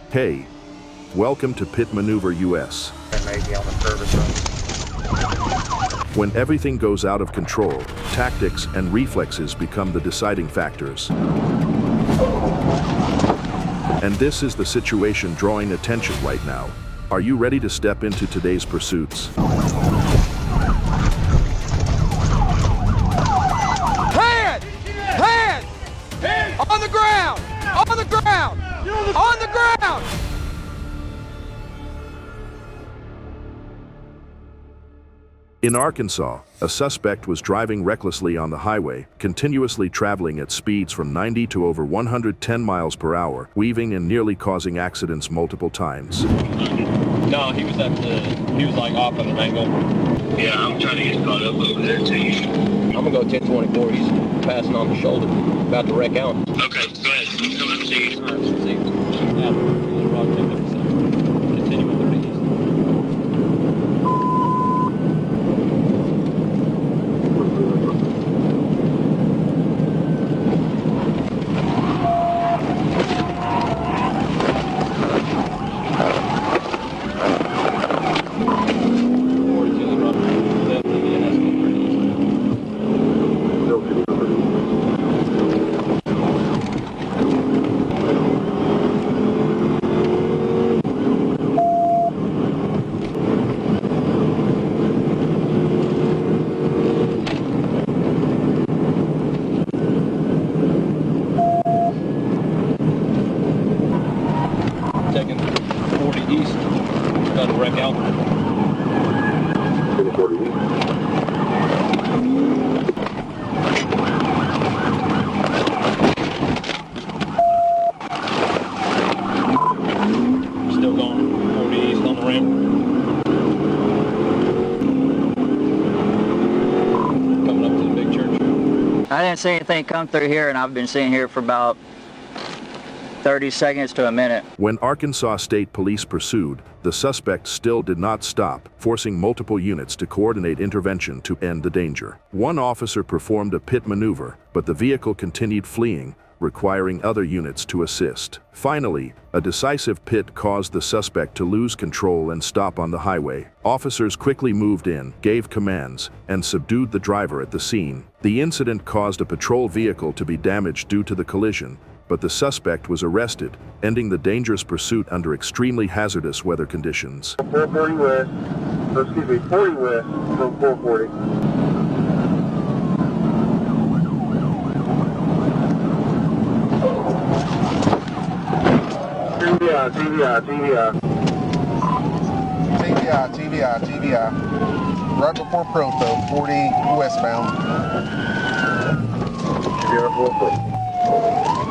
Hey, welcome to Pit Maneuver US. Maybe on the service road. When everything goes out of control, tactics and reflexes become the deciding factors. And this is the situation drawing attention right now. Are you ready to step into today's pursuits? Hands! Hands! On the ground! On the ground! On the ground! In Arkansas, a suspect was driving recklessly on the highway, continuously traveling at speeds from 90 to over 110 miles per hour, weaving and nearly causing accidents multiple times. No, he was like off on an angle. Yeah, I'm trying to get caught up over there too. I'm gonna go 1024. He's passing on the shoulder, about to wreck out. Okay, go ahead. I'm coming to see you. All right, see you. Yeah, rock 1057. Continue with 30 east. Taking 40 east, about to wreck out. Still going 40 east on the ramp. Coming up to the big church. I didn't see anything come through here, and I've been sitting here for about 30 seconds to a minute. When Arkansas State Police pursued, the suspect still did not stop, forcing multiple units to coordinate intervention to end the danger. One officer performed a pit maneuver, but the vehicle continued fleeing, requiring other units to assist. Finally, a decisive pit caused the suspect to lose control and stop on the highway. Officers quickly moved in, gave commands, and subdued the driver at the scene. The incident caused a patrol vehicle to be damaged due to the collision, but the suspect was arrested, ending the dangerous pursuit under extremely hazardous weather conditions. 440 west, or excuse me, 40 west from 440. TVI. Right before Proto, 40 westbound. TVI 440.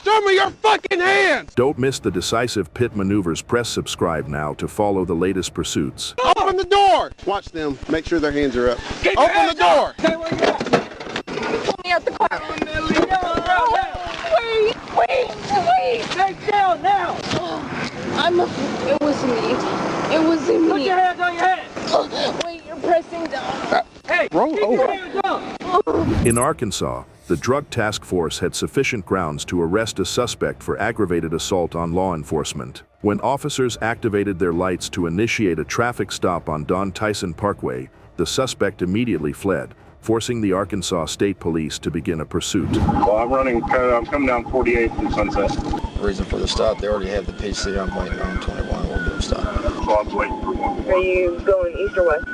Show me your fucking hands! Don't miss the decisive pit maneuvers. Press subscribe now to follow the latest pursuits. Open the door! Watch them. Make sure their hands are up. Open the door! Stay where you at. Pull me out the car. Wait. Take down now! It was me. It was me. Put your hands on your head! Wait, you're pressing down. Hey! Roll keep over. your hands up! In Arkansas, the Drug Task Force had sufficient grounds to arrest a suspect for aggravated assault on law enforcement. When officers activated their lights to initiate a traffic stop on Don Tyson Parkway, the suspect immediately fled, forcing the Arkansas State Police to begin a pursuit. Well, I'm coming down 48 from Sunset. Reason for the stop, they already have the PC. I'm waiting on 21. We'll do a stop. So I'm waiting for one. Are you going east or west?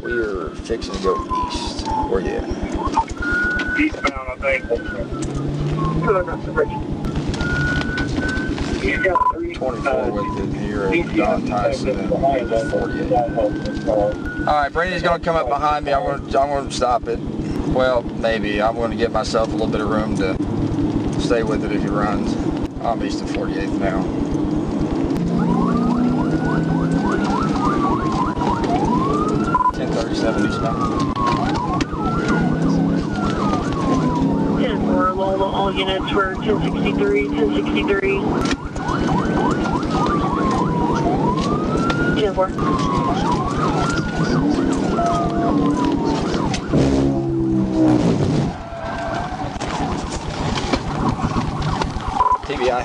We're fixing to go east. Where you at? Eastbound, I think. Come across the bridge. 24 with it here at Don Tyson and 48. All right, Brady's going to come up behind me. I'm going to stop it. Well, maybe. I'm going to give myself a little bit of room to stay with it if he runs. I'm east of 48th now. eastbound. All units were 1063. 1063. 1063, TBI.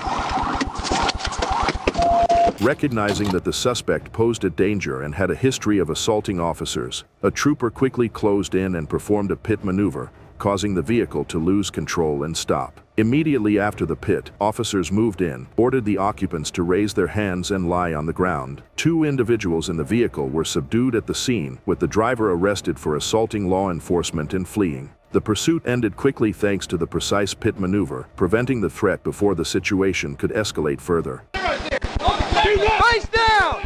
Recognizing that the suspect posed a danger and had a history of assaulting officers, a trooper quickly closed in and performed a pit maneuver, causing the vehicle to lose control and stop. Immediately after the pit, officers moved in, ordered the occupants to raise their hands and lie on the ground. 2 individuals in the vehicle were subdued at the scene, with the driver arrested for assaulting law enforcement and fleeing. The pursuit ended quickly thanks to the precise pit maneuver, preventing the threat before the situation could escalate further. Face down!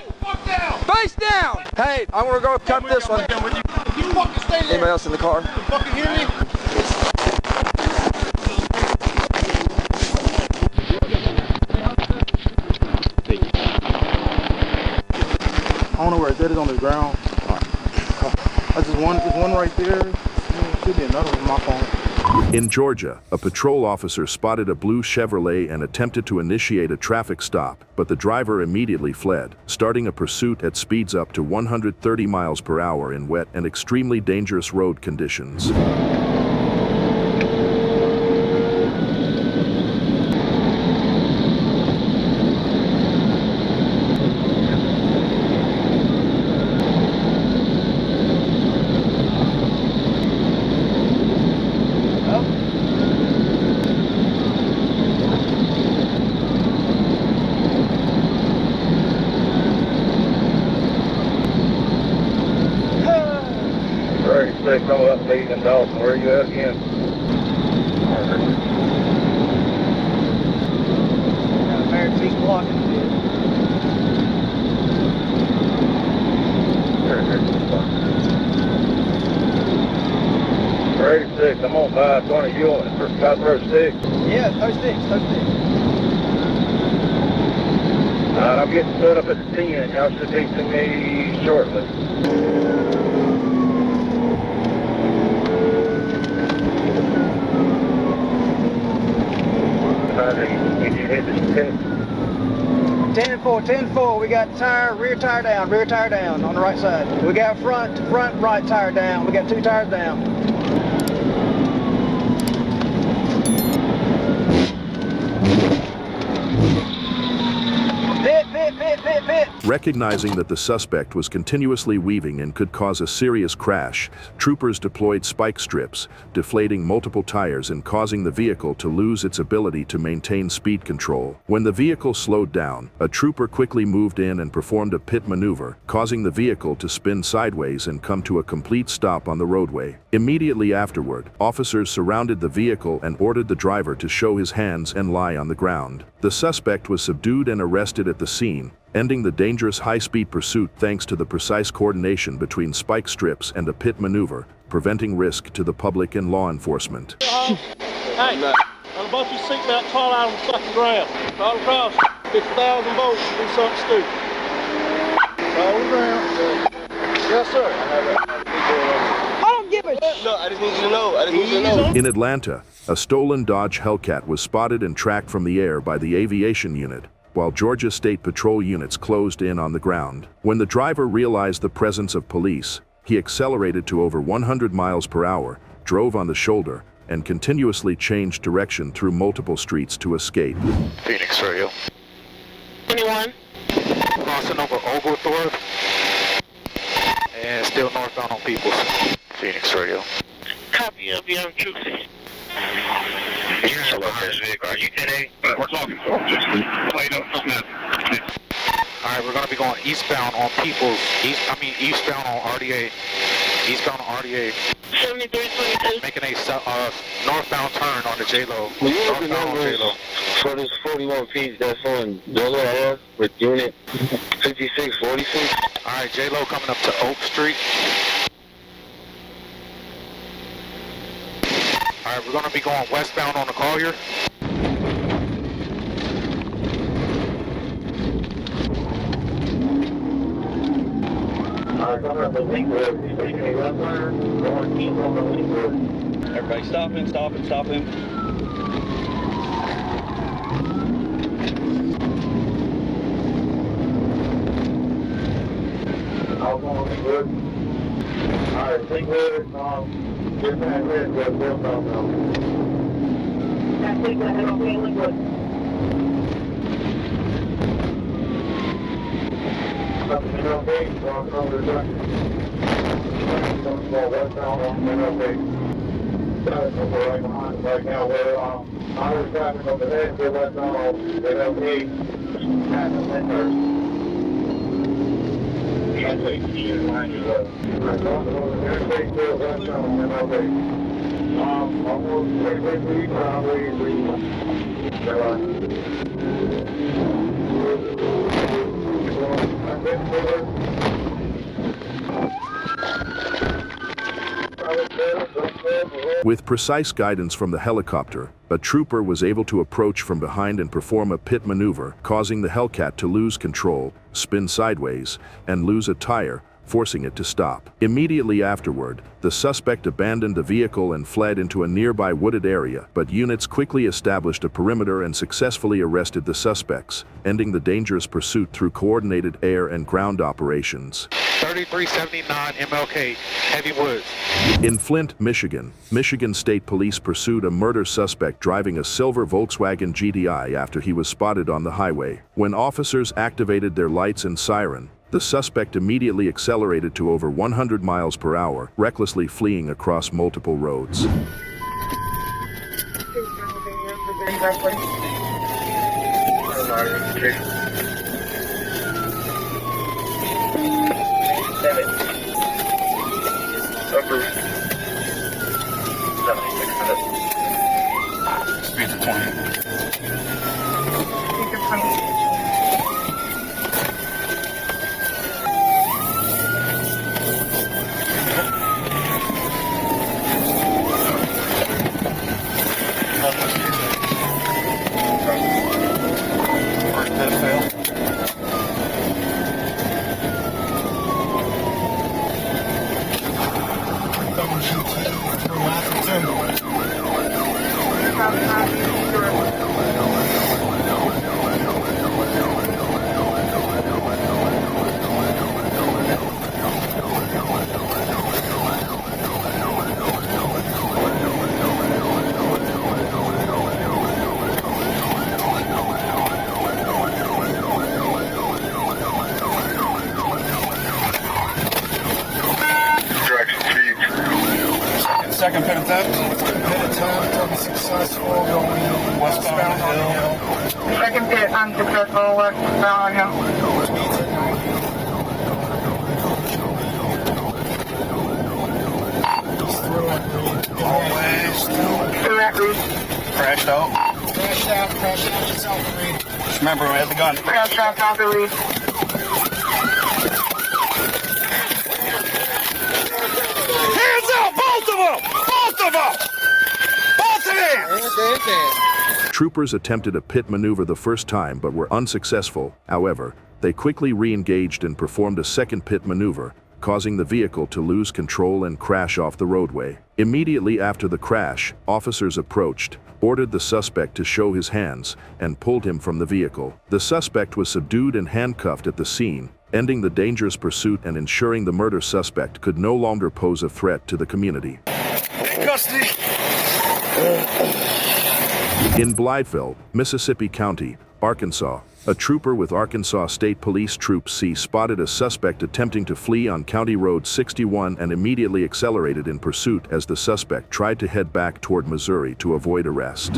Face down! Hey, I want to go cut this one. Anybody else in the car? Fucking hear me? I don't know where it's at. It's on the ground. There's one right there. There should be another one on my phone. In Georgia, a patrol officer spotted a blue Chevrolet and attempted to initiate a traffic stop, but the driver immediately fled, starting a pursuit at speeds up to 130 miles per hour in wet and extremely dangerous road conditions. Come up, Lee and Dawson. Where are you at again? Got a married seat blocking it. 36, I'm on 520. You on 536? Yeah, 36. Alright, I'm getting set up at the 10. Y'all should be to me shortly. Did you hit the 10? 10-4, we got rear tire down on the right side. We got front right tire down. We got 2 tires down. Pit. Recognizing that the suspect was continuously weaving and could cause a serious crash, troopers deployed spike strips, deflating multiple tires and causing the vehicle to lose its ability to maintain speed control. When the vehicle slowed down, a trooper quickly moved in and performed a pit maneuver, causing the vehicle to spin sideways and come to a complete stop on the roadway. Immediately afterward, officers surrounded the vehicle and ordered the driver to show his hands and lie on the ground. The suspect was subdued and arrested at the scene, ending the dangerous high-speed pursuit thanks to the precise coordination between spike strips and a pit maneuver, preventing risk to the public and law enforcement. Hey, on both your seatbelt, tall out on the fucking ground. All across, 50,000 volts, do something stupid. All around. Yes, sir. I don't give a shit. No, I just need you to know. In Atlanta, a stolen Dodge Hellcat was spotted and tracked from the air by the aviation unit, while Georgia State Patrol units closed in on the ground. When the driver realized the presence of police, he accelerated to over 100 miles per hour, drove on the shoulder, and continuously changed direction through multiple streets to escape. Phoenix Radio. 21. Crossing over Oglethorpe and still northbound on Peoples. Phoenix Radio. Copy of you on truth. You're in the vehicle. Are you 10A? We're talking. Played up. Alright, we're going to be going eastbound on Peoples. Eastbound on RDA. Eastbound on RDA. 7322. Making a northbound turn on the J-Lo. Will you look Northbound at on numbers J-Lo. for this 41 piece that's on Delaware with unit 5646? Alright, J-Lo coming up to Oak Street. Alright, we're going to be going westbound on the Collier. Coming up the link road. Going east on the link road. Everybody stop him. Good. Alright, think good. Get that red, good. Built on now. I think that is feeling good. Something okay? Walking over the truck. Something about westbound on okay. Right behind right now. We're highway traffic over there. We're westbound on okay. Can't take the unit behind you. Right interstate still westbound on okay. Almost quickly, probably. With precise guidance from the helicopter, a trooper was able to approach from behind and perform a pit maneuver, causing the Hellcat to lose control, spin sideways, and lose a tire, forcing it to stop. Immediately afterward, the suspect abandoned the vehicle and fled into a nearby wooded area, but units quickly established a perimeter and successfully arrested the suspects, ending the dangerous pursuit through coordinated air and ground operations. 3379 MLK, Heavy Woods. In Flint, Michigan, Michigan State Police pursued a murder suspect driving a silver Volkswagen GTI after he was spotted on the highway. When officers activated their lights and siren, the suspect immediately accelerated to over 100 miles per hour, recklessly fleeing across multiple roads. Speed to 20. First test fail. Second pit attempt. Total successful. Going westbound on the hill. Second pit unsuccessful. Westbound on the hill. Crashed out. Crashed out south of Reed. Just remember, we had the gun. Crashed out south of Reed. Hands up, both of them! Both of them! Both of them! Troopers attempted a pit maneuver the first time but were unsuccessful. However, they quickly re-engaged and performed a second pit maneuver, causing the vehicle to lose control and crash off the roadway. Immediately after the crash, officers approached, ordered the suspect to show his hands, and pulled him from the vehicle. The suspect was subdued and handcuffed at the scene, ending the dangerous pursuit and ensuring the murder suspect could no longer pose a threat to the community. Custody. In Blytheville, Mississippi County, Arkansas, a trooper with Arkansas State Police Troop C spotted a suspect attempting to flee on County Road 61 and immediately accelerated in pursuit as the suspect tried to head back toward Missouri to avoid arrest.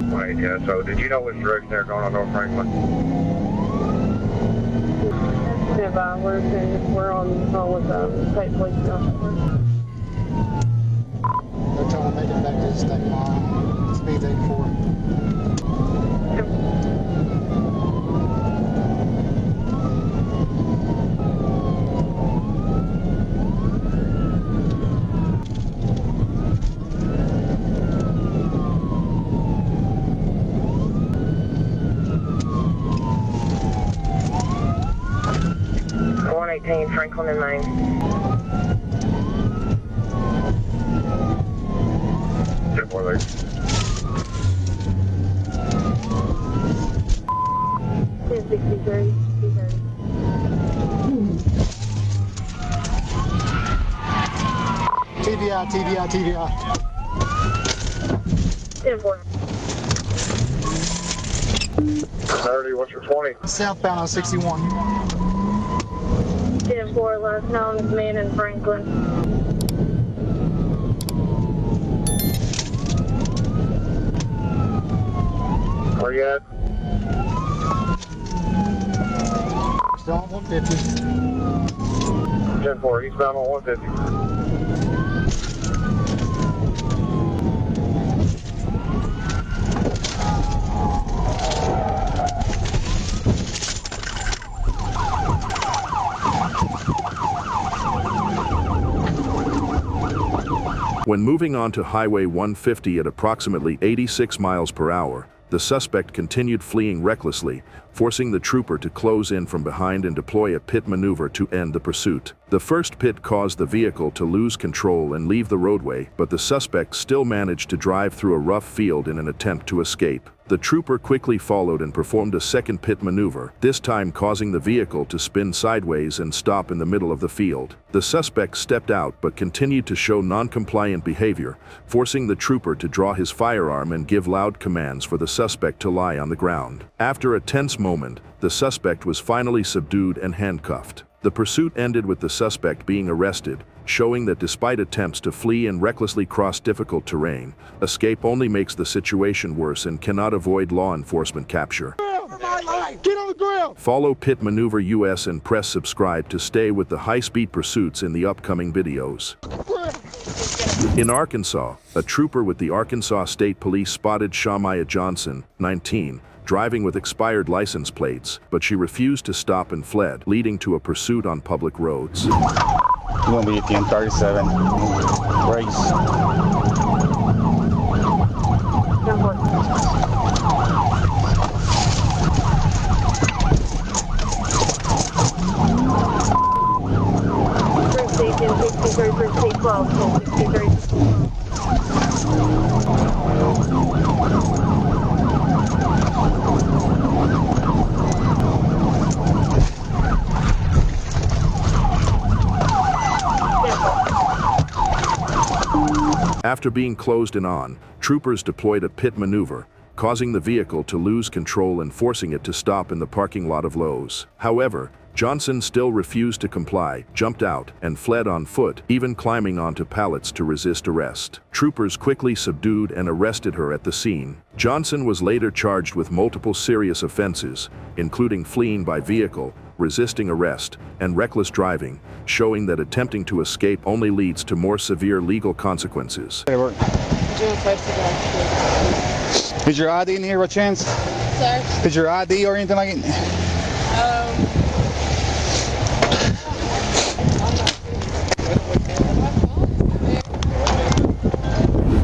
Right, yeah, so did you know which direction they're going on North Franklin? We're on the phone with the state police now. They're trying to make it back to the state line. Speed 84. Franklin and Maine. TVI, TVI, TVI. 10-4. 30, what's your 20? Southbound on 61. 10-4, last known as man in Franklin. Where you at? Still on 150. 10-4, eastbound on 150. When moving on to Highway 150 at approximately 86 miles per hour, the suspect continued fleeing recklessly, forcing the trooper to close in from behind and deploy a pit maneuver to end the pursuit. The first pit caused the vehicle to lose control and leave the roadway, but the suspect still managed to drive through a rough field in an attempt to escape. The trooper quickly followed and performed a second pit maneuver, this time causing the vehicle to spin sideways and stop in the middle of the field. The suspect stepped out but continued to show non-compliant behavior, forcing the trooper to draw his firearm and give loud commands for the suspect to lie on the ground. After a tense moment, the suspect was finally subdued and handcuffed. The pursuit ended with the suspect being arrested, showing that despite attempts to flee and recklessly cross difficult terrain, escape only makes the situation worse and cannot avoid law enforcement capture. Get on the ground! Follow Pit Maneuver US and press subscribe to stay with the high-speed pursuits in the upcoming videos. In Arkansas, a trooper with the Arkansas State Police spotted Shamaya Johnson, 19, driving with expired license plates, but she refused to stop and fled, leading to a pursuit on public roads. You're gonna be at the M37. Brakes. 10-4. Precinct 63, precinct 12, 63. After being closed in on, troopers deployed a pit maneuver, causing the vehicle to lose control and forcing it to stop in the parking lot of Lowe's. However, Johnson still refused to comply, jumped out, and fled on foot, even climbing onto pallets to resist arrest. Troopers quickly subdued and arrested her at the scene. Johnson was later charged with multiple serious offenses, including fleeing by vehicle, resisting arrest, and reckless driving, showing that attempting to escape only leads to more severe legal consequences. Is your ID in here by chance? Sir? Is your ID or anything like it?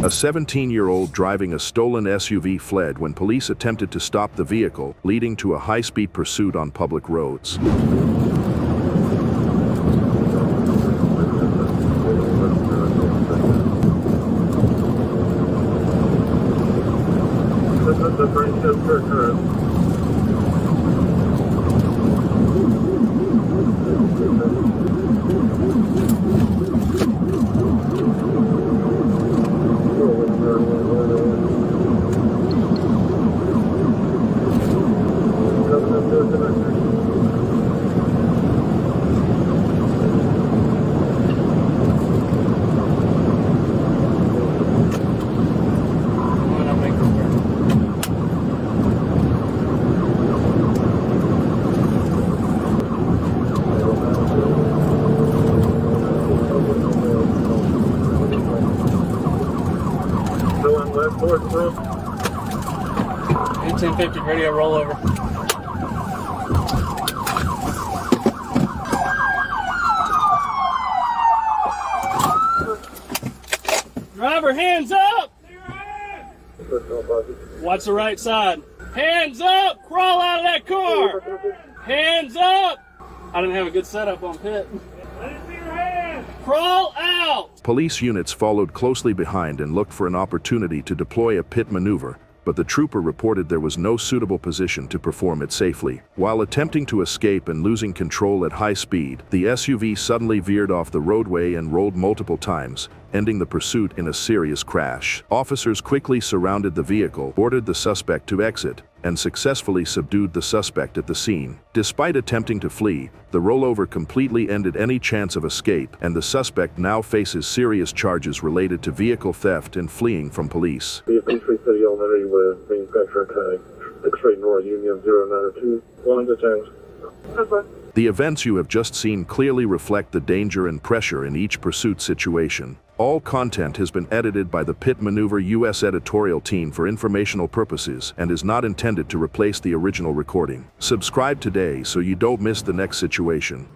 A 17-year-old driving a stolen SUV fled when police attempted to stop the vehicle, leading to a high-speed pursuit on public roads. North, bro. 1050 radio rollover. Driver, hands up! Watch the right side. Hands up! Crawl out of that car! Hands up! I didn't have a good setup on pit. Let it see your hands! Crawl out! Police units followed closely behind and looked for an opportunity to deploy a pit maneuver, but the trooper reported there was no suitable position to perform it safely. While attempting to escape and losing control at high speed, the SUV suddenly veered off the roadway and rolled multiple times, ending the pursuit in a serious crash. Officers quickly surrounded the vehicle, ordered the suspect to exit, and successfully subdued the suspect at the scene. Despite attempting to flee, the rollover completely ended any chance of escape, and the suspect now faces serious charges related to vehicle theft and fleeing from police. Vehicle 3 City Elementary with manufacturer tag, X-ray Nora Union 092, going to change. The events you have just seen clearly reflect the danger and pressure in each pursuit situation. All content has been edited by the Pit Maneuver US editorial team for informational purposes and is not intended to replace the original recording. Subscribe today so you don't miss the next situation.